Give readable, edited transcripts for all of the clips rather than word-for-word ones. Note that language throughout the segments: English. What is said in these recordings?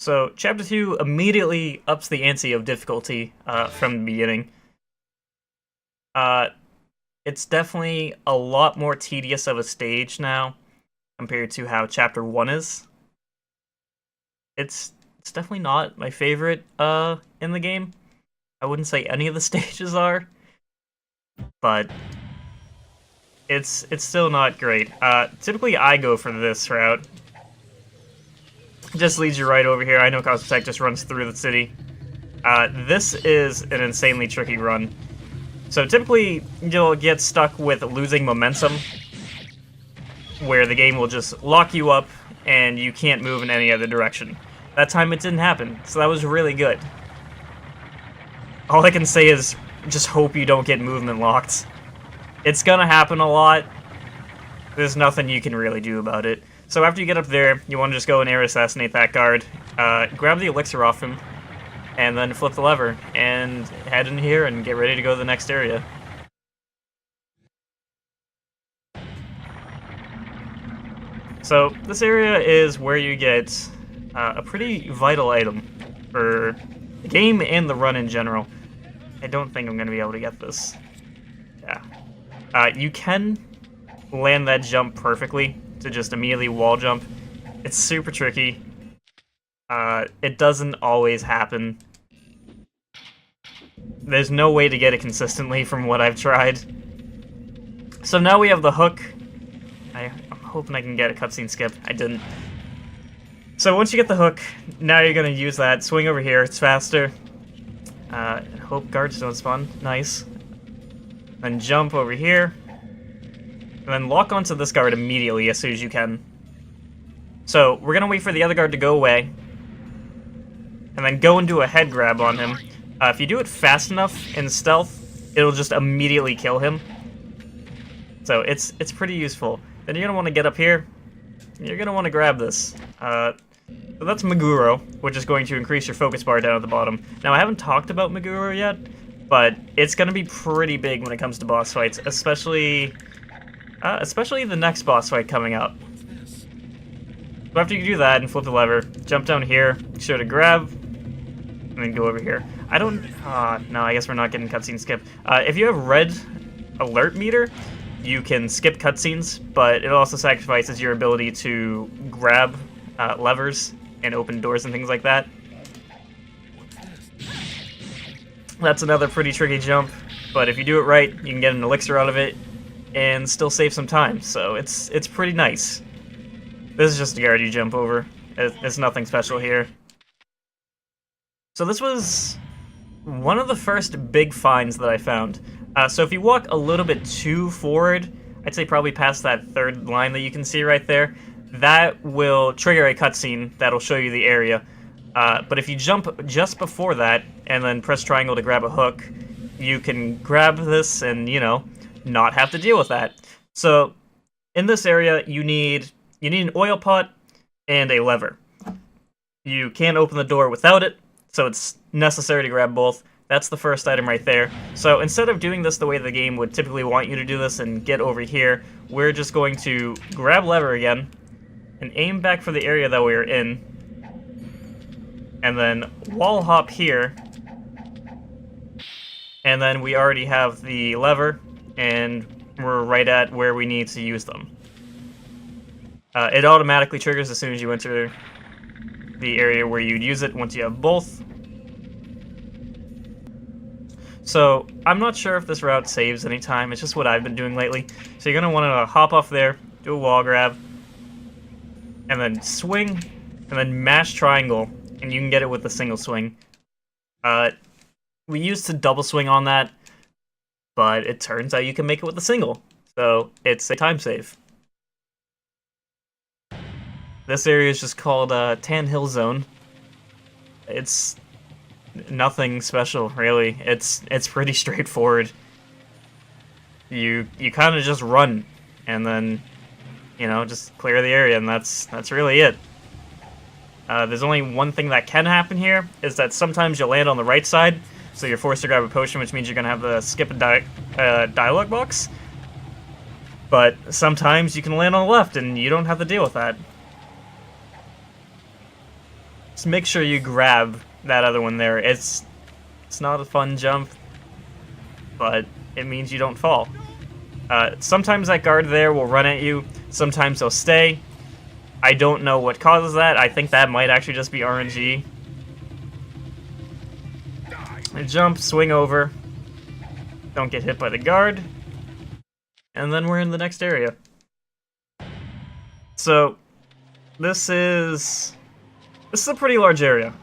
So, Chapter 2 immediately ups the ante of difficulty from the beginning. Uh, it's definitely a lot more tedious of a stage now compared to how Chapter 1 is. It's definitely not my favorite in the game. I wouldn't say any of the stages are, but it's still not great. Typically I go for this route. Just leads you right over here. I know Cosmotech just runs through the city. This is an insanely tricky run. So typically, you'll get stuck with losing momentum, where the game will just lock you up and you can't move in any other direction. That time it didn't happen, so that was really good. All I can say is just hope you don't get movement locked. It's gonna happen a lot. There's nothing you can really do about it. So after you get up there, you want to just go and air assassinate that guard, grab the elixir off him, and then flip the lever, and head in here and get ready to go to the next area. So this area is where you get a pretty vital item for the game and the run in general. I don't think I'm going to be able to get this. Yeah. You can land that jump perfectly to just immediately wall jump. It's super tricky. It doesn't always happen. There's no way to get it consistently from what I've tried. So now we have the hook. I'm hoping I can get a cutscene skip. I didn't. So once you get the hook, now you're going to use that. Swing over here. It's faster. Hope guards don't spawn. Nice. Then jump over here. And then lock onto this guard immediately as soon as you can. So we're going to wait for the other guard to go away. And then go and do a head grab on him. If you do it fast enough in stealth, it'll just immediately kill him. So it's pretty useful. Then you're going to want to get up here. You're going to want to grab this. So that's Meguro, which is going to increase your focus bar down at the bottom. Now, I haven't talked about Meguro yet, but it's going to be pretty big when it comes to boss fights, especially the next boss fight coming up. So after you do that and flip the lever, jump down here, show to grab, and then go over here. I don't... no, I guess we're not getting cutscene skip. If you have red alert meter, you can skip cutscenes, but it also sacrifices your ability to grab levers and open doors and things like that. That's another pretty tricky jump, but if you do it right, you can get an elixir out of it and still save some time, so it's pretty nice. This is just a guard you jump over. It's nothing special here. So this was one of the first big finds that I found. So if you walk a little bit too forward, I'd say probably past that third line that you can see right there, that will trigger a cutscene that'll show you the area. But if you jump just before that, and then press triangle to grab a hook, you can grab this and, you know, not have to deal with that. So in this area, you need an oil pot and a lever. You can't open the door without it, so it's necessary to grab both. That's the first item right there. So instead of doing this the way the game would typically want you to do this and get over here, we're just going to grab lever again and aim back for the area that we're in, and then wall hop here, and then we already have the lever, and we're right at where we need to use them. It automatically triggers as soon as you enter the area where you'd use it once you have both. So, I'm not sure if this route saves any time, it's just what I've been doing lately. So you're going to want to hop off there, do a wall grab, and then swing, and then mash triangle, and you can get it with a single swing. We used to double swing on that, but it turns out you can make it with a single, so it's a time save. This area is just called Tan Hill Zone. It's nothing special, really. It's pretty straightforward. You kind of just run, and then, you know, just clear the area, and that's really it. There's only one thing that can happen here, is that sometimes you'll land on the right side, so you're forced to grab a potion, which means you're going to have to skip a dialogue box. But sometimes you can land on the left, and you don't have to deal with that. just make sure you grab that other one there. It's not a fun jump, but it means you don't fall. Sometimes that guard there will run at you, sometimes he'll stay. I don't know what causes that. I think that might actually just be RNG. Jump, swing over. Don't get hit by the guard. And then we're in the next area. So, this is a pretty large area.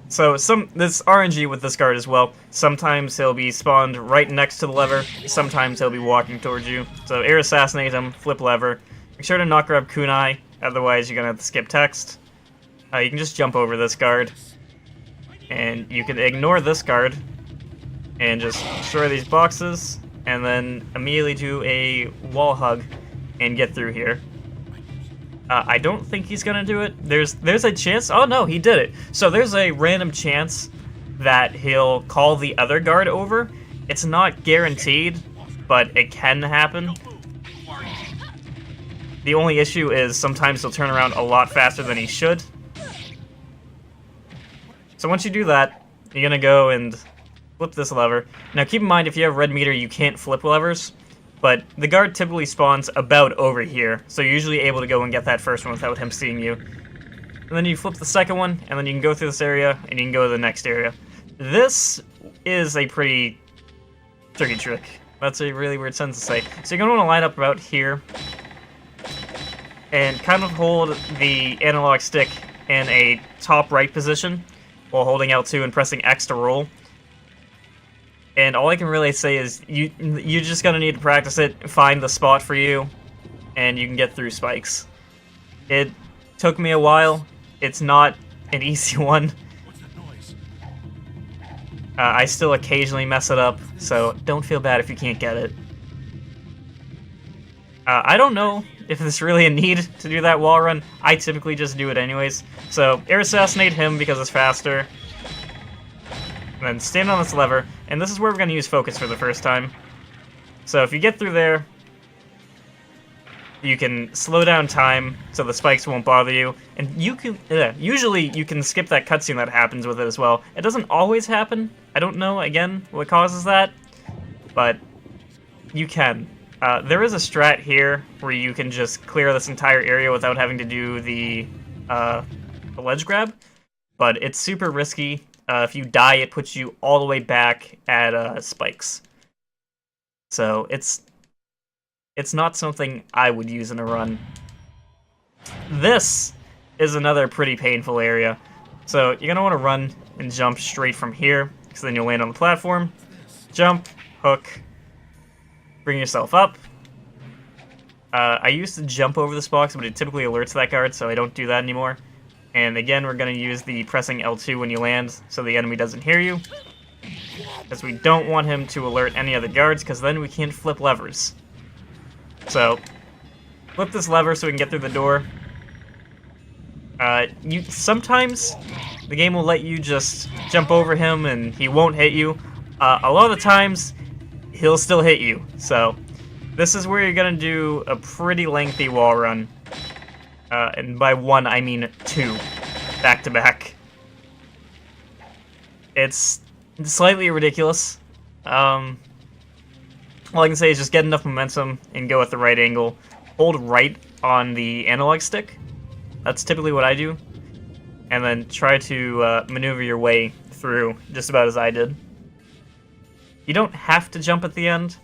So there's RNG with this guard as well. Sometimes he'll be spawned right next to the lever. Sometimes he'll be walking towards you. So air assassinate him, flip lever. Make sure to not grab kunai, otherwise you're gonna have to skip text. You can just jump over this guard. And you can ignore this guard. And just destroy these boxes. And then immediately do a wall hug and get through here. I don't think he's gonna do it. There's a chance. Oh no, he did it. So there's a random chance that he'll call the other guard over. It's not guaranteed, but it can happen. The only issue is sometimes he'll turn around a lot faster than he should. So once you do that, you're gonna go and flip this lever. Now keep in mind, if you have red meter, you can't flip levers. But the guard typically spawns about over here, so you're usually able to go and get that first one without him seeing you. And then you flip the second one, and then you can go through this area, and you can go to the next area. This is a pretty tricky trick. That's a really weird sentence to say. So you're going to want to line up about here, and kind of hold the analog stick in a top right position, while holding L2 and pressing X to roll. And all I can really say is you're just gonna need to practice it, find the spot for you, and you can get through spikes. It took me a while. It's not an easy one. I still occasionally mess it up, so don't feel bad if you can't get it. I don't know if there's really a need to do that wall run. I typically just do it anyways. So air assassinate him because it's faster. And then stand on this lever, and this is where we're going to use focus for the first time. So if you get through there, you can slow down time so the spikes won't bother you, and you can usually you can skip that cutscene that happens with it as well. It doesn't always happen. I don't know, again, what causes that, but you can. There is a strat here where you can just clear this entire area without having to do the ledge grab, but it's super risky. If you die, it puts you all the way back at spikes. So it's not something I would use in a run. This is another pretty painful area. So you're going to want to run and jump straight from here, because then you'll land on the platform. Jump, hook, bring yourself up. I used to jump over this box, but it typically alerts that guard, so I don't do that anymore. And again, we're going to use the pressing L2 when you land, so the enemy doesn't hear you. Because we don't want him to alert any other guards, because then we can't flip levers. So, flip this lever so we can get through the door. Sometimes the game will let you just jump over him and he won't hit you. A lot of the times, he'll still hit you. So, this is where you're going to do a pretty lengthy wall run. And by one, I mean two, back to back. It's slightly ridiculous. All I can say is just get enough momentum and go at the right angle. Hold right on the analog stick. That's typically what I do. And then try to maneuver your way through, just about as I did. You don't have to jump at the end.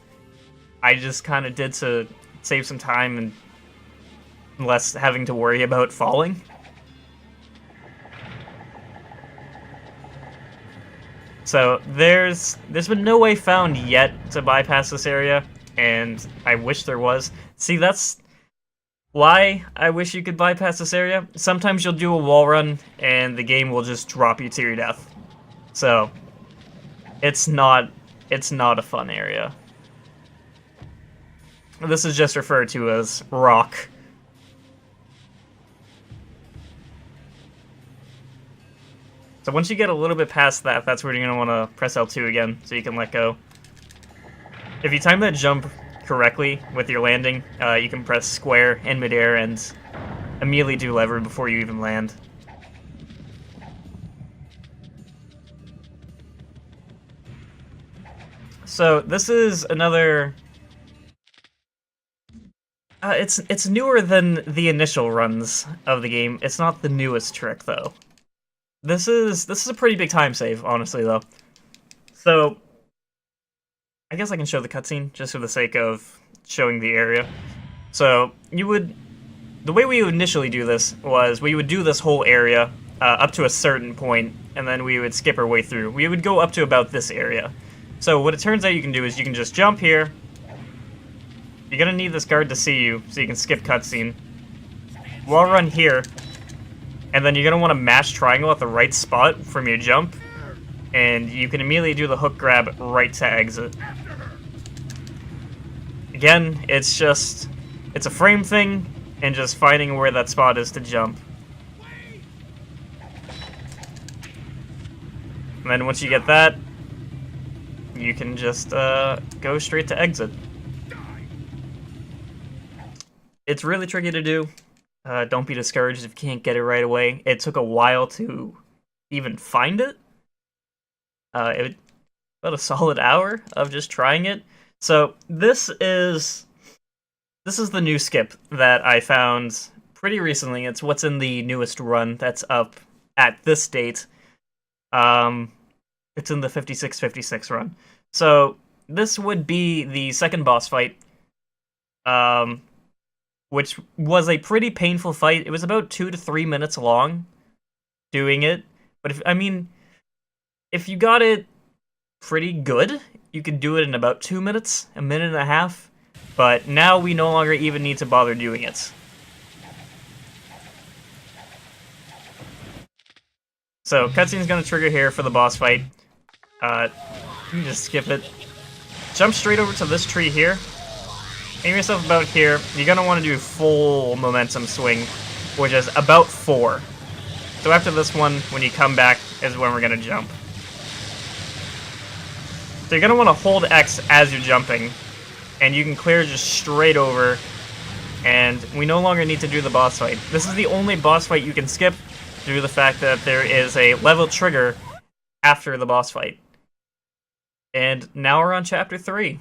I just kind of did to save some time and less having to worry about falling. So there's been no way found yet to bypass this area, and I wish there was. See, that's why I wish you could bypass this area. Sometimes you'll do a wall run, and the game will just drop you to your death. So it's not a fun area. This is just referred to as rock. So once you get a little bit past that, that's where you're going to want to press L2 again, so you can let go. If you time that jump correctly with your landing, you can press square in midair and immediately do lever before you even land. So this is another... it's newer than the initial runs of the game. It's not the newest trick, though. This is a pretty big time save, honestly, though. So, I guess I can show the cutscene, just for the sake of showing the area. So, the way we would initially do this was we would do this whole area up to a certain point, and then we would skip our way through. We would go up to about this area. So what it turns out you can do is you can just jump here. You're gonna need this guard to see you, so you can skip cutscene. Wall run here, and then you're gonna want to mash triangle at the right spot from your jump, and you can immediately do the hook grab right to exit. Again, it's a frame thing, and just finding where that spot is to jump. And then once you get that, you can just go straight to exit. It's really tricky to do. Don't be discouraged if you can't get it right away. It took a while to even find it. It about a solid hour of just trying it. So this is the new skip that I found pretty recently. It's what's in the newest run that's up at this date. It's in the 56-56 run. So this would be the second boss fight, which was a pretty painful fight. It was about 2 to 3 minutes long doing it. But if you got it pretty good, you could do it in about 2 minutes, a minute and a half. But now we no longer even need to bother doing it. So cutscene's gonna trigger here for the boss fight. You can just skip it. Jump straight over to this tree here. Aim yourself about here. You're gonna want to do full momentum swing, which is about 4. So after this one, when you come back, is when we're gonna jump. So you're gonna want to hold X as you're jumping, and you can clear just straight over, and we no longer need to do the boss fight. This is the only boss fight you can skip due to the fact that there is a level trigger after the boss fight. And now we're on Chapter 3.